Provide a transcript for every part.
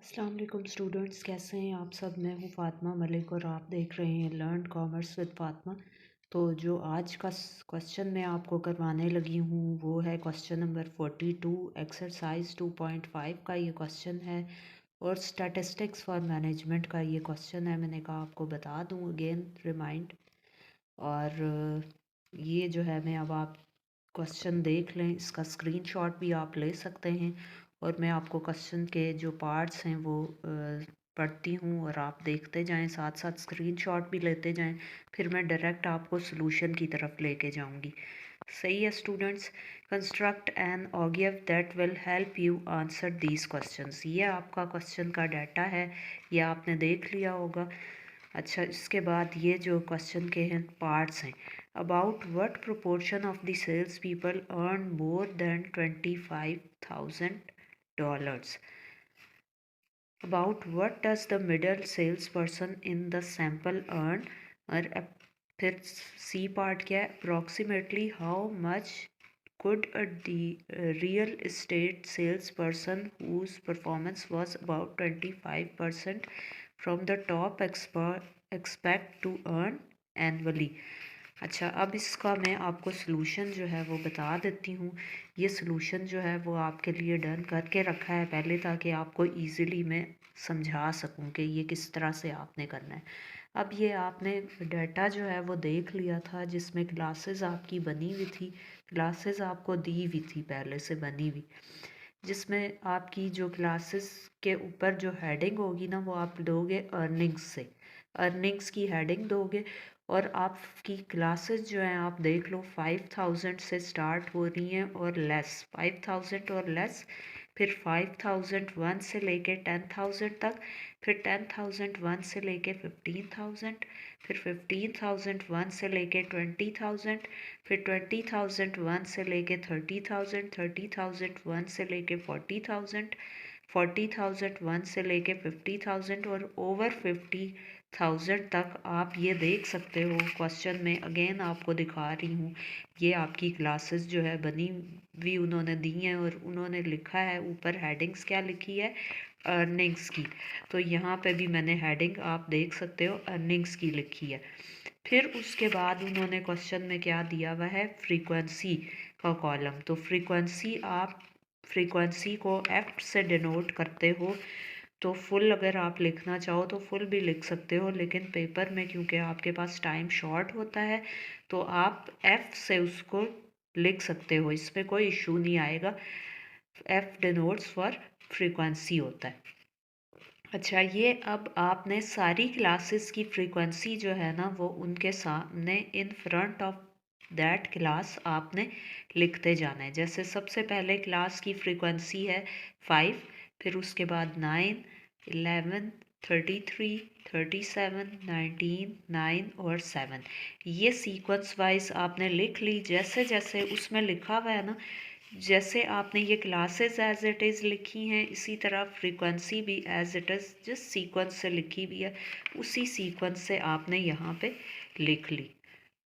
अस्सलाम वालेकुम स्टूडेंट्स, कैसे हैं आप सब। मैं हूं फ़ातिमा मलिक और आप देख रहे हैं लर्न कॉमर्स विद फ़ातिमा। तो जो आज का क्वेश्चन मैं आपको करवाने लगी हूं वो है क्वेश्चन नंबर 42 एक्सरसाइज 2.5 का ये क्वेश्चन है और स्टैटिस्टिक्स फॉर मैनेजमेंट का ये क्वेश्चन है। मैंने कहा आपको बता दूं अगेन रिमाइंड। और ये जो है मैं अब आप क्वेश्चन देख लें, इसका स्क्रीनशॉट भी आप ले सकते हैं और मैं आपको क्वेश्चन के जो पार्ट्स हैं वो पढ़ती हूँ और आप देखते जाएं, साथ साथ स्क्रीनशॉट भी लेते जाएं, फिर मैं डायरेक्ट आपको सॉल्यूशन की तरफ लेके जाऊंगी। सही है students. Construct an ogive that will help you answer these questions. ये आपका क्वेश्चन का डाटा है, ये आपने देख लिया होगा। अच्छा, इसके बाद ये जो क्वेश्चन के हैं पार्ट्स हैं। About what proportion of the sales people earn more than $25,000। About what does the middle sales person in the sample earn. और फिर सी पार्ट क्या है, approximately how much could a real estate salesperson whose performance was about 25% from the top expect to earn annually। अच्छा, अब इसका मैं आपको solution जो है वो बता देती हूँ। ये सलूशन जो है वो आपके लिए डन करके रखा है पहले, ताकि आपको इजीली मैं समझा सकूँ कि ये किस तरह से आपने करना है। अब ये आपने डाटा जो है वो देख लिया था जिसमें क्लासेस आपकी बनी हुई थी, क्लासेस आपको दी हुई थी पहले से बनी हुई, जिसमें आपकी जो क्लासेस के ऊपर जो हेडिंग होगी ना वो आप दोगे अर्निंग्स से, अर्निंग्स की हेडिंग दोगे। और आपकी क्लासेस जो हैं आप देख लो 5000 से स्टार्ट हो रही हैं और लेस, 5000 और लेस, फिर 5001 से लेके 10000 तक, फिर 10001 से लेके 15000, फिर 15001 से लेके 20000, फिर 20001 से लेके 30000, 30001 से लेके 40000, 40001 से लेके 50000 और ओवर 50000 तक आप ये देख सकते हो। क्वेश्चन में अगेन आपको दिखा रही हूँ, ये आपकी क्लासेस जो है बनी हुई उन्होंने दी हैं और उन्होंने लिखा है ऊपर हेडिंग्स क्या लिखी है, अर्निंग्स की। तो यहाँ पे भी मैंने हेडिंग आप देख सकते हो अर्निंग्स की लिखी है। फिर उसके बाद उन्होंने क्वेश्चन में क्या दिया हुआ है, फ्रीक्वेंसी का कॉलम। तो फ्रीक्वेंसी आप फ्रीक्वेंसी को एफ से डिनोट करते हो, तो फुल अगर आप लिखना चाहो तो फुल भी लिख सकते हो, लेकिन पेपर में क्योंकि आपके पास टाइम शॉर्ट होता है तो आप एफ से उसको लिख सकते हो, इसमें कोई इशू नहीं आएगा। एफ डिनोट्स फॉर फ्रीक्वेंसी होता है। अच्छा, ये अब आपने सारी क्लासेस की फ्रीक्वेंसी जो है ना वो उनके सामने in front of that class आपने लिखते जाना है। जैसे सबसे पहले क्लास की फ्रीक्वेंसी है 5, फिर उसके बाद 9, 11, 33, 37, 19, 9 और 7। ये सीक्वेंस वाइज आपने लिख ली, जैसे जैसे उसमें लिखा हुआ है ना, जैसे आपने ये क्लासेस एज इट इज़ लिखी हैं इसी तरह फ्रीक्वेंसी भी एज इट इज़ जिस सीक्वेंस से लिखी हुई है उसी सीक्वेंस से आपने यहाँ पे लिख ली।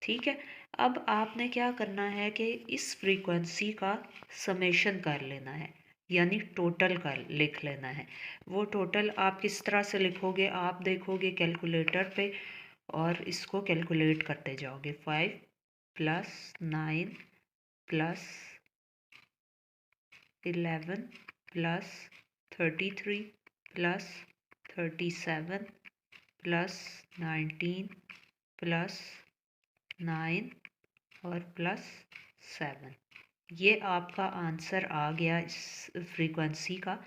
ठीक है। अब आपने क्या करना है कि इस फ्रीक्वेंसी का समेशन कर लेना है, यानी टोटल कर लिख लेना है। वो टोटल आप किस तरह से लिखोगे, आप देखोगे कैलकुलेटर पे और इसको कैलकुलेट करते जाओगे। 5 + 9 + 11 + 33 + 37 + 19 + 9 और +7। ये आपका आंसर आ गया इस फ्रीक्वेंसी का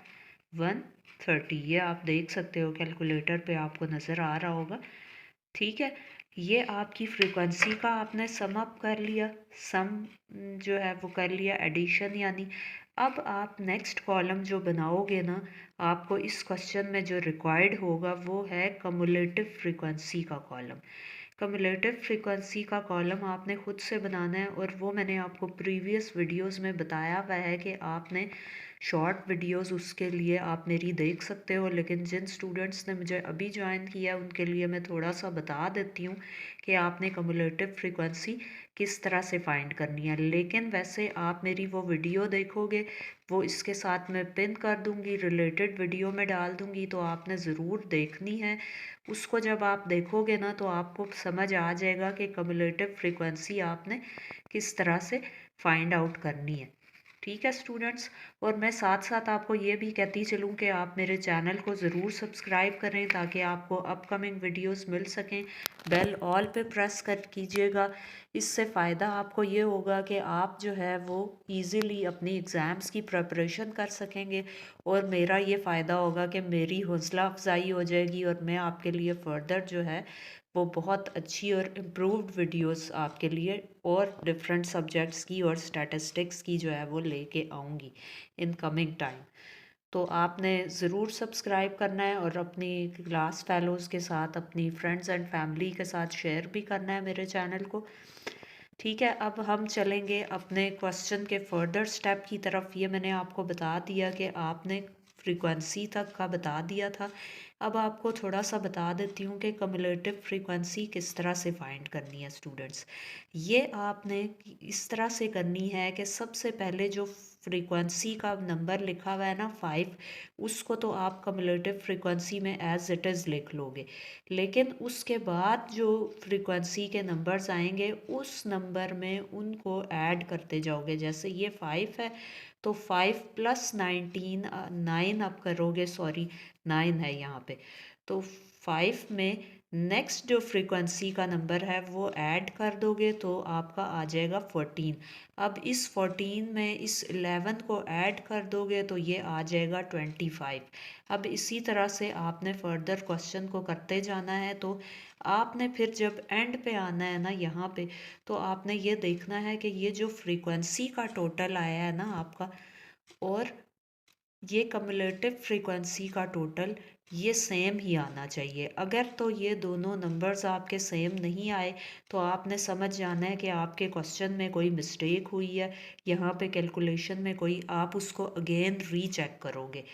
130। ये आप देख सकते हो कैलकुलेटर पे आपको नज़र आ रहा होगा। ठीक है, ये आपकी फ्रीक्वेंसी का आपने सम अप कर लिया, सम जो है वो कर लिया, एडिशन यानी। अब आप नेक्स्ट कॉलम जो बनाओगे ना, आपको इस क्वेश्चन में जो रिक्वायर्ड होगा वो है कम्युलेटिव फ्रीक्वेंसी का कॉलम। कम्युलेटिव फ्रीक्वेंसी का कॉलम आपने खुद से बनाना है और वो मैंने आपको प्रीवियस वीडियोस में बताया हुआ है कि आपने शॉर्ट वीडियोस उसके लिए आप मेरी देख सकते हो, लेकिन जिन स्टूडेंट्स ने मुझे अभी ज्वाइन किया है उनके लिए मैं थोड़ा सा बता देती हूँ कि आपने कम्युलेटिव फ्रीक्वेंसी किस तरह से फाइंड करनी है। लेकिन वैसे आप मेरी वो वीडियो देखोगे, वो इसके साथ मैं पिन कर दूँगी, रिलेटेड वीडियो में डाल दूँगी, तो आपने ज़रूर देखनी है। उसको जब आप देखोगे ना तो आपको समझ आ जाएगा कि कम्युलेटिव फ्रीक्वेंसी आपने किस तरह से फाइंड आउट करनी है। ठीक है स्टूडेंट्स, और मैं साथ साथ आपको ये भी कहती चलूँ कि आप मेरे चैनल को ज़रूर सब्सक्राइब करें ताकि आपको अपकमिंग वीडियोस मिल सकें। बेल ऑल पे प्रेस कर कीजिएगा। इससे फ़ायदा आपको ये होगा कि आप जो है वो इजीली अपनी एग्ज़ाम्स की प्रिपरेशन कर सकेंगे, और मेरा ये फ़ायदा होगा कि मेरी हौसला अफजाई हो जाएगी और मैं आपके लिए फ़र्दर जो है वो बहुत अच्छी और इम्प्रूव्ड वीडियोस आपके लिए और डिफरेंट सब्जेक्ट्स की और स्टैटिस्टिक्स की जो है वो लेके आऊँगी इन कमिंग टाइम। तो आपने ज़रूर सब्सक्राइब करना है और अपनी क्लास फेलोज़ के साथ, अपनी फ्रेंड्स एंड फैमिली के साथ शेयर भी करना है मेरे चैनल को। ठीक है, अब हम चलेंगे अपने क्वेश्चन के फर्दर स्टेप की तरफ। ये मैंने आपको बता दिया कि आपने फ्रीक्वेंसी तक का बता दिया था। अब आपको थोड़ा सा बता देती हूँ कि कम्युलेटिव फ्रीक्वेंसी किस तरह से फाइंड करनी है स्टूडेंट्स। ये आपने इस तरह से करनी है कि सबसे पहले जो फ्रीक्वेंसी का नंबर लिखा हुआ है ना 5, उसको तो आप कम्युलेटिव फ्रीक्वेंसी में एज इट इज़ लिख लोगे, लेकिन उसके बाद जो फ्रीक्वेंसी के नंबर्स आएंगे उस नंबर में उनको ऐड करते जाओगे। जैसे ये 5 है तो 5 प्लस 19, 9 आप करोगे, सॉरी 9 है यहाँ पे, तो 5 में नेक्स्ट जो फ्रीक्वेंसी का नंबर है वो ऐड कर दोगे तो आपका आ जाएगा 14। अब इस 14 में इस 11 को ऐड कर दोगे तो ये आ जाएगा 25। अब इसी तरह से आपने फर्दर क्वेश्चन को करते जाना है। तो आपने फिर जब एंड पे आना है ना यहाँ पे, तो आपने ये देखना है कि ये जो फ्रीक्वेंसी का टोटल आया है ना आपका, और ये कम्युलेटिव फ्रीक्वेंसी का टोटल ये सेम ही आना चाहिए। अगर तो ये दोनों नंबर्स आपके सेम नहीं आए तो आपने समझ जाना है कि आपके क्वेश्चन में कोई मिस्टेक हुई है, यहाँ पे कैलकुलेशन में कोई, आप उसको अगेन रीचेक करोगे,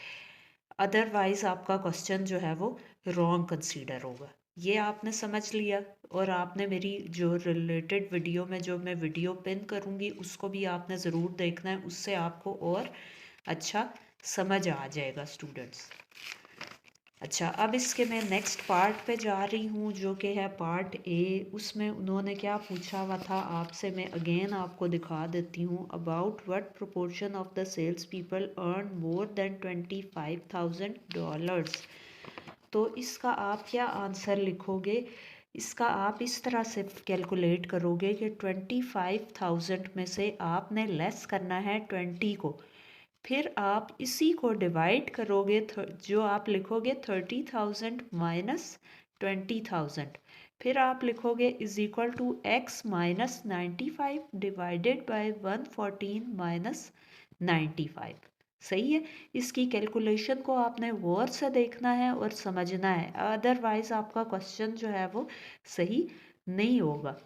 अदरवाइज़ आपका क्वेश्चन जो है वो रॉन्ग कंसीडर होगा। ये आपने समझ लिया, और आपने मेरी जो रिलेटेड वीडियो में जो मैं वीडियो पिन करूँगी उसको भी आपने ज़रूर देखना है, उससे आपको और अच्छा समझ आ जाएगा स्टूडेंट्स। अच्छा, अब इसके मैं नेक्स्ट पार्ट पे जा रही हूँ जो कि है पार्ट ए। उसमें उन्होंने क्या पूछा हुआ था आपसे, मैं अगेन आपको दिखा देती हूँ। About what proportion of the sales people earn more than $25,000। तो इसका आप क्या आंसर लिखोगे? इसका आप इस तरह से कैलकुलेट करोगे कि 25,000 में से आपने लेस करना है 20 को, फिर आप इसी को डिवाइड करोगे, जो आप लिखोगे 30,000 माइनस 20,000, फिर आप लिखोगे is equal to x minus 95 divided by 114 minus 95। सही है, इसकी कैलकुलेशन को आपने गौर से देखना है और समझना है, अदरवाइज आपका क्वेश्चन जो है वो सही नहीं होगा।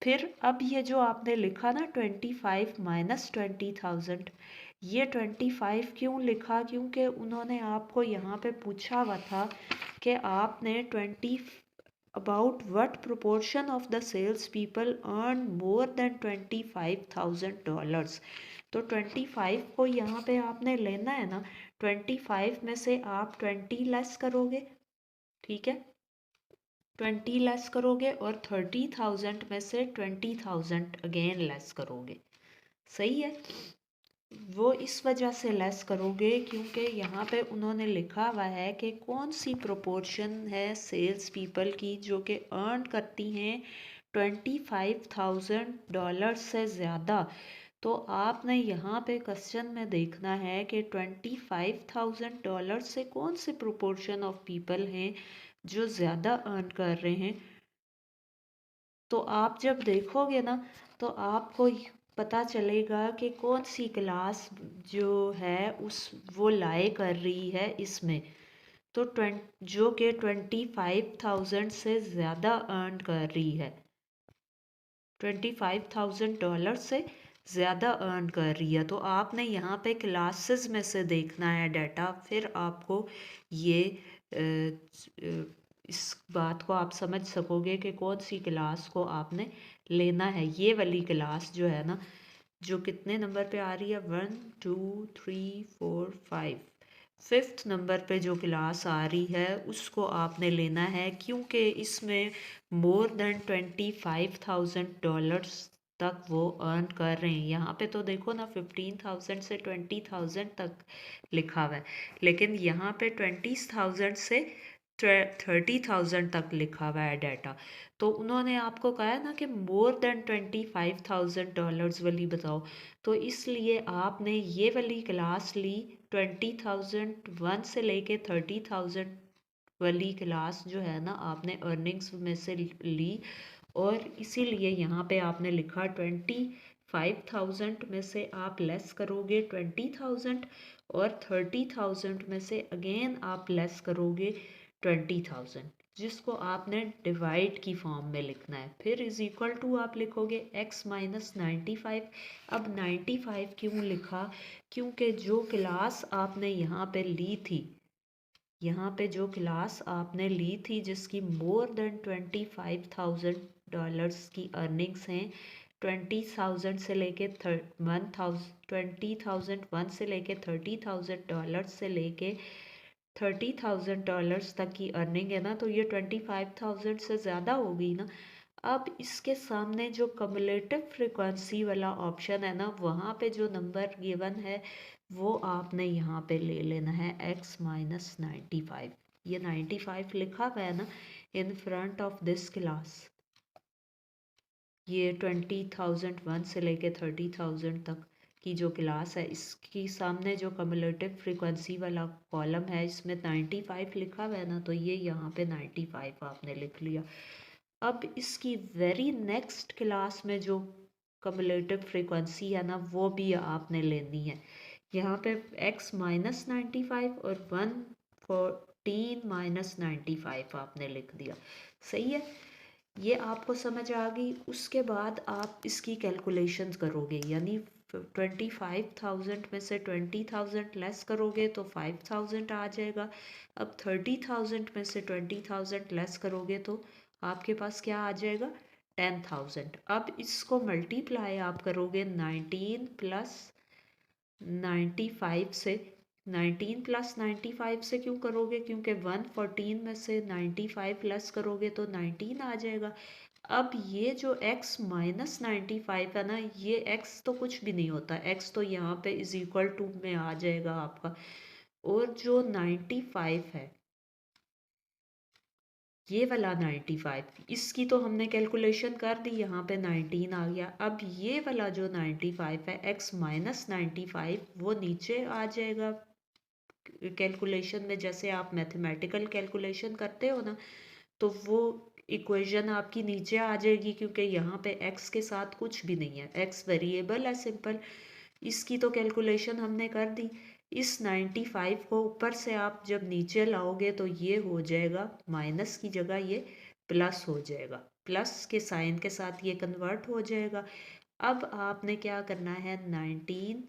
फिर अब ये जो आपने लिखा ना 25 माइनस 20,000, ये 25 क्यों लिखा? क्योंकि उन्होंने आपको यहाँ पे पूछा हुआ था कि आपने 20 about what proportion of the sales people earn more than $25,000। तो 25 को यहाँ पे आपने लेना है ना, 25 में से आप 20 लेस करोगे, ठीक है, 20 लेस करोगे और 30,000 में से 20,000 अगेन लेस करोगे। सही है, वो इस वजह से लेस करोगे क्योंकि यहाँ पे उन्होंने लिखा हुआ है कि कौन सी प्रोपोर्शन है सेल्स पीपल की जो कि अर्न करती हैं $25,000 से ज़्यादा। तो आपने यहाँ पे क्वेश्चन में देखना है कि $25,000 से कौन से प्रोपोर्शन ऑफ पीपल हैं जो ज़्यादा अर्न कर रहे हैं। तो आप जब देखोगे ना तो आपको पता चलेगा कि कौन सी क्लास जो है उस वो लाए कर रही है इसमें। तो जो कि 25,000 से ज़्यादा अर्न कर रही है, $25,000 से ज़्यादा अर्न कर रही है, तो आपने यहाँ पे क्लासेस में से देखना है डाटा, फिर आपको ये इस बात को आप समझ सकोगे कि कौन सी क्लास को आपने लेना है। ये वाली क्लास जो है ना, जो कितने नंबर पे आ रही है, 1 2 3 4 5, फिफ्थ नंबर पे जो क्लास आ रही है उसको आपने लेना है, क्योंकि इसमें more than $25,000 तक वो अर्न कर रहे हैं। यहाँ पे तो देखो ना 15,000 से 20,000 तक लिखा हुआ है, लेकिन यहाँ पे 20,000 से 30,000 तक लिखा हुआ है डाटा। तो उन्होंने आपको कहा है ना कि more than $25,000 वाली बताओ, तो इसलिए आपने ये वाली क्लास ली 20,001 से लेके 30,000 वाली क्लास जो है ना, आपने अर्निंग्स में से ली, और इसीलिए यहाँ पे आपने लिखा 25,000 में से आप लेस करोगे 20,000, और 30,000 में से अगेन आप लेस करोगे 20,000, जिसको आपने डिवाइड की फॉर्म में लिखना है। फिर इज इक्वल टू आप लिखोगे x माइनस 95। अब 95 क्यों लिखा, क्योंकि जो क्लास आपने यहाँ पे ली थी, यहाँ पे जो क्लास आपने ली थी जिसकी more than $25,000 की अर्निंग्स हैं, 20,000 से लेके 20,001 से लेके $30,000 से लेके $30,000 तक की अर्निंग है ना, तो ये 25,000 से ज़्यादा हो गई ना। अब इसके सामने जो कम्युलेटिव फ्रिक्वेंसी वाला ऑप्शन है ना, वहाँ पे जो नंबर गिवन है वो आपने यहाँ पे ले लेना है x माइनस 95। ये 95 लिखा हुआ है ना in front of this class. ये 20,001 से लेके 30,000 तक की जो क्लास है, इसकी सामने जो कम्युलेटिव फ्रिक्वेंसी वाला कॉलम है इसमें 95 लिखा हुआ है ना, तो ये यहाँ पे 95 आपने लिख लिया। अब इसकी वेरी नेक्स्ट क्लास में जो कम्युलेटिव फ्रिक्वेंसी है ना, वो भी आपने लेनी है। यहाँ पे x माइनस 95 और 114 माइनस 95 आपने लिख दिया। सही है, ये आपको समझ आ गई। उसके बाद आप इसकी कैलकुलेशंस करोगे, यानी 25,000 में से 20,000 लेस करोगे तो 5,000 आ जाएगा। अब 30,000 में से 20,000 लेस करोगे तो आपके पास क्या आ जाएगा, 10,000। अब इसको मल्टीप्लाई आप करोगे 19 प्लस 95 से। 19 प्लस 95 से क्यों करोगे, क्योंकि 114 में से 95 प्लस करोगे तो 19 आ जाएगा। अब ये जो x माइनस 95 है ना, ये x तो कुछ भी नहीं होता, x तो यहाँ पे इज इक्वल टू में आ जाएगा आपका। और जो 95 है, ये वाला 95, इसकी तो हमने कैलकुलेशन कर दी, यहाँ पे 19 आ गया। अब ये वाला जो 95 है x माइनस 95, वो नीचे आ जाएगा कैलकुलेशन में। जैसे आप मैथमेटिकल कैलकुलेशन करते हो ना, तो वो इक्वेशन आपकी नीचे आ जाएगी, क्योंकि यहाँ पे x के साथ कुछ भी नहीं है, x वेरिएबल है सिंपल। इसकी तो कैलकुलेशन हमने कर दी। इस 95 को ऊपर से आप जब नीचे लाओगे तो ये हो जाएगा, माइनस की जगह ये प्लस हो जाएगा, प्लस के साइन के साथ ये कन्वर्ट हो जाएगा। अब आपने क्या करना है, 19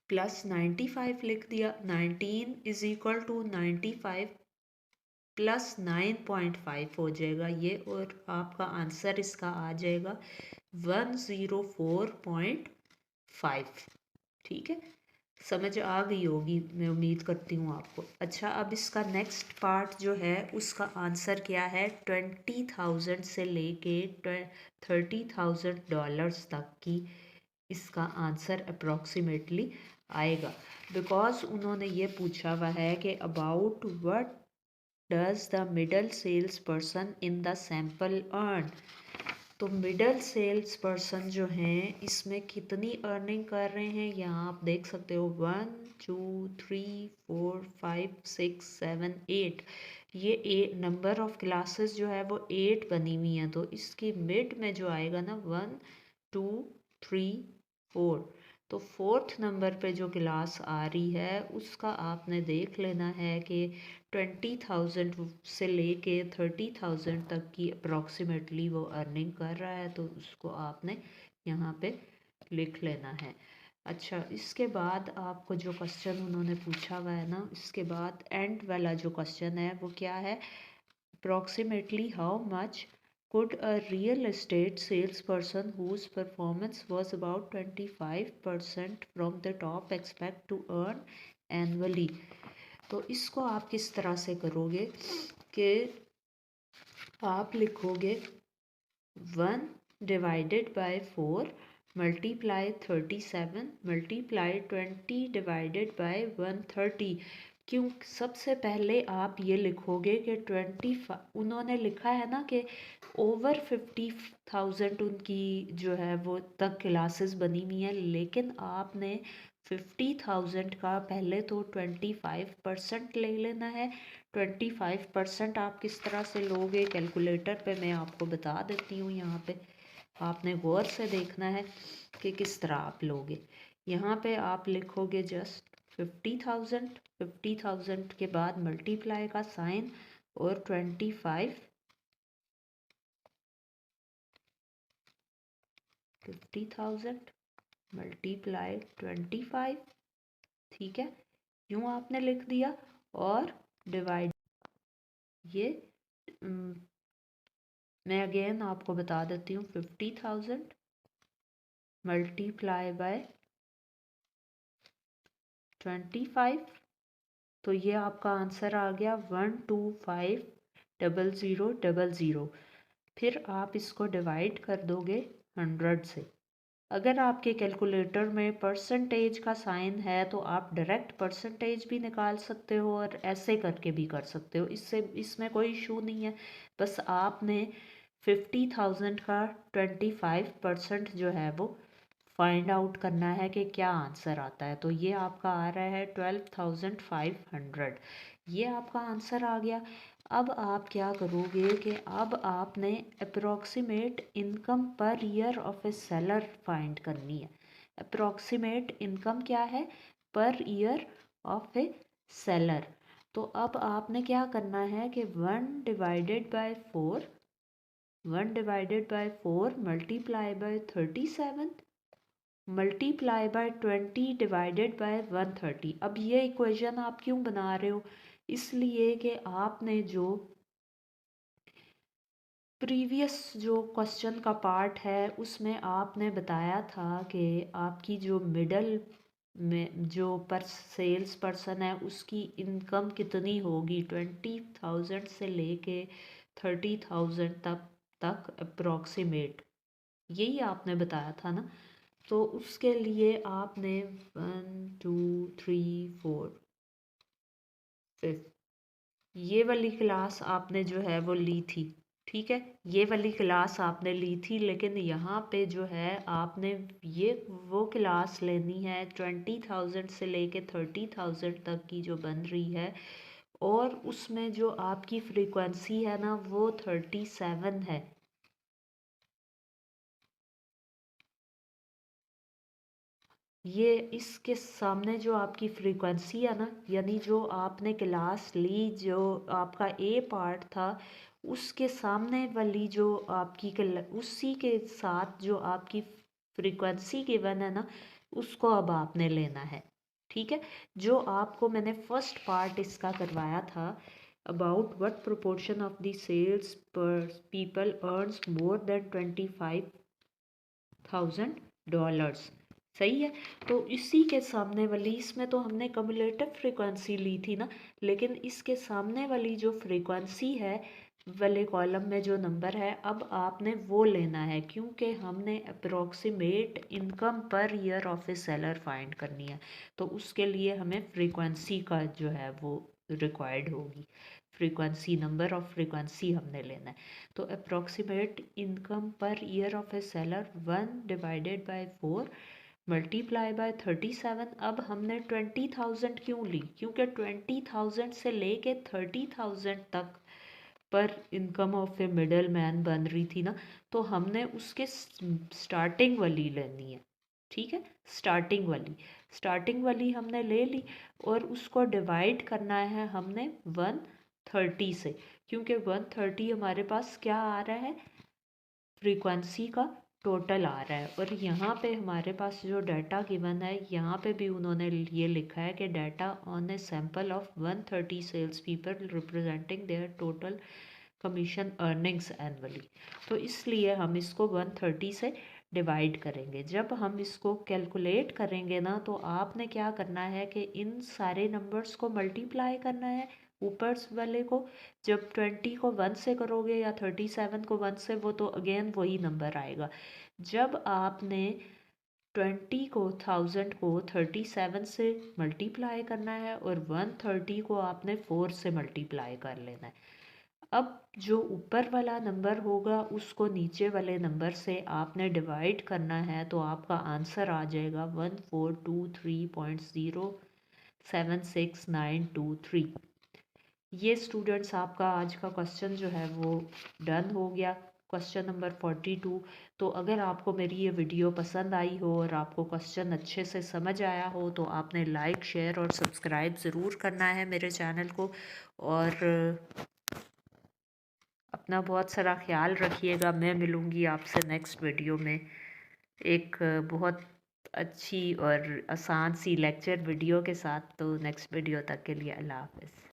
प्लस 95 लिख दिया। 19 इज इक्वल टू 95 प्लस 9.5 हो जाएगा ये, और आपका आंसर इसका आ जाएगा 104.5। ठीक है, समझ आ गई होगी, मैं उम्मीद करती हूँ आपको। अच्छा, अब इसका नेक्स्ट पार्ट जो है उसका आंसर क्या है, 20,000 से लेके $30,000 तक की इसका आंसर अप्रॉक्सीमेटली आएगा। बिकॉज उन्होंने ये पूछा हुआ है कि about what does the middle sales person in the sample earn. तो मिडल सेल्स पर्सन जो हैं इसमें कितनी अर्निंग कर रहे हैं, यहाँ आप देख सकते हो 1 2 3 4 5 6 7 8, ये नंबर ऑफ क्लासेस जो है वो 8 बनी हुई हैं। तो इसकी मिड में जो आएगा ना 1 2 3 4, तो फोर्थ नंबर पे जो क्लास आ रही है उसका आपने देख लेना है कि 20,000 से लेके 30,000 तक की अप्रॉक्सीमेटली वो अर्निंग कर रहा है, तो उसको आपने यहाँ पे लिख लेना है। अच्छा, इसके बाद आपको जो क्वेश्चन उन्होंने पूछा हुआ है ना, इसके बाद एंड वाला जो क्वेश्चन है वो क्या है, approximately how much could a real estate salesperson whose performance was about 25% from the top expect to earn annually। तो इसको आप किस तरह से करोगे कि आप लिखोगे 1/4 मल्टीप्लाई 37 मल्टीप्लाई 20 डिवाइडेड बाय 130। क्यों, सबसे पहले आप ये लिखोगे कि 25, उन्होंने लिखा है ना कि ओवर 50,000 उनकी जो है वो तक क्लासेस बनी हुई हैं, लेकिन आपने 50,000 का पहले तो 25% ले लेना है। 25% आप किस तरह से लोगे, कैलकुलेटर पे मैं आपको बता देती हूँ। यहाँ पे आपने गौर से देखना है कि किस तरह आप लोगे। यहाँ पे आप लिखोगे जस्ट 50,000 के बाद मल्टीप्लाई का साइन और 50,000 मल्टीप्लाई 25, ठीक है, यूँ आपने लिख दिया और डिवाइड। ये मैं अगेन आपको बता देती हूँ, 50,000 मल्टीप्लाई बाय 25, तो ये आपका आंसर आ गया 125,000,000। फिर आप इसको डिवाइड कर दोगे 100 से। अगर आपके कैलकुलेटर में परसेंटेज का साइन है तो आप डायरेक्ट परसेंटेज भी निकाल सकते हो और ऐसे करके भी कर सकते हो, इसमें कोई इशू नहीं है। बस आपने 50,000 का 25% जो है वो फाइंड आउट करना है कि क्या आंसर आता है। तो ये आपका आ रहा है 12,500। ये आपका आंसर आ गया। अब आप क्या करोगे कि अब आपने approximate income per year of A seller find करनी है। अप्रॉक्सीमेट इनकम क्या है, per year of A seller. तो अब आपने क्या करना है कि 1/4 multiply by 37 multiply by 20 divided by 130। अब ये इक्वेशन आप क्यों बना रहे हो, इसलिए कि आपने जो प्रीवियस जो क्वेश्चन का पार्ट है उसमें आपने बताया था कि आपकी जो मिडल में जो पर सेल्स पर्सन है उसकी इनकम कितनी होगी, 20,000 से लेके 30,000 तक अप्रॉक्सीमेट, यही आपने बताया था ना। तो उसके लिए आपने 1 2 3 4 5 ये वाली क्लास आपने जो है वो ली थी, ठीक है, ये वाली क्लास आपने ली थी। लेकिन यहाँ पे जो है आपने ये वो क्लास लेनी है 20,000 से लेके 30,000 तक की जो बन रही है, और उसमें जो आपकी फ्रीक्वेंसी है ना वो 37 है। ये इसके सामने जो आपकी फ्रीक्वेंसी है ना, यानी जो आपने क्लास ली, जो आपका ए पार्ट था, उसके सामने वाली जो आपकी उसी के साथ जो आपकी फ्रीक्वेंसी गिवन है ना, उसको अब आपने लेना है, ठीक है। जो आपको मैंने फर्स्ट पार्ट इसका करवाया था, about what proportion of the sales per people earns more than $25,000, सही है। तो इसी के सामने वाली, इसमें तो हमने कम्युलेटिव फ्रीक्वेंसी ली थी ना, लेकिन इसके सामने वाली जो फ्रीक्वेंसी है वाले कॉलम में जो नंबर है, अब आपने वो लेना है, क्योंकि हमने approximate income per year of A seller find करनी है। तो उसके लिए हमें फ्रीक्वेंसी का जो है वो रिक्वायर्ड होगी, फ्रीक्वेंसी, नंबर ऑफ फ्रीक्वेंसी हमने लेना है। तो approximate income per year of A seller 1/4 multiply by 37। अब हमने 20,000 क्यों ली, क्योंकि 20,000 से लेके 30,000 तक पर income of A middle man बन रही थी ना, तो हमने उसके स्टार्टिंग वाली लेनी है, ठीक है। स्टार्टिंग वाली हमने ले ली और उसको डिवाइड करना है हमने 130 से, क्योंकि 130 हमारे पास क्या आ रहा है, फ्रीक्वेंसी का टोटल आ रहा है। और यहाँ पे हमारे पास जो डाटा गिवन है, यहाँ पे भी उन्होंने ये लिखा है कि data on a sample of 130 sales people representing their total commission earnings annually. तो इसलिए हम इसको 130 से डिवाइड करेंगे। जब हम इसको कैलकुलेट करेंगे ना, तो आपने क्या करना है कि इन सारे नंबर्स को मल्टीप्लाई करना है ऊपर वाले को। जब 20 को 1 से करोगे या 37 को 1 से, वो तो अगेन वही नंबर आएगा। जब आपने 20 को 1000 को 37 से मल्टीप्लाई करना है और 130 को आपने 4 से मल्टीप्लाई कर लेना है। अब जो ऊपर वाला नंबर होगा उसको नीचे वाले नंबर से आपने डिवाइड करना है, तो आपका आंसर आ जाएगा 1423.076923। ये स्टूडेंट्स आपका आज का क्वेश्चन जो है वो डन हो गया, क्वेश्चन नंबर 42। तो अगर आपको मेरी ये वीडियो पसंद आई हो और आपको क्वेश्चन अच्छे से समझ आया हो, तो आपने लाइक शेयर और सब्सक्राइब ज़रूर करना है मेरे चैनल को। और अपना बहुत सारा ख्याल रखिएगा। मैं मिलूँगी आपसे नेक्स्ट वीडियो में एक बहुत अच्छी और आसान सी लेक्चर वीडियो के साथ। तो नेक्स्ट वीडियो तक के लिए अल्लाह हाफ़िज़।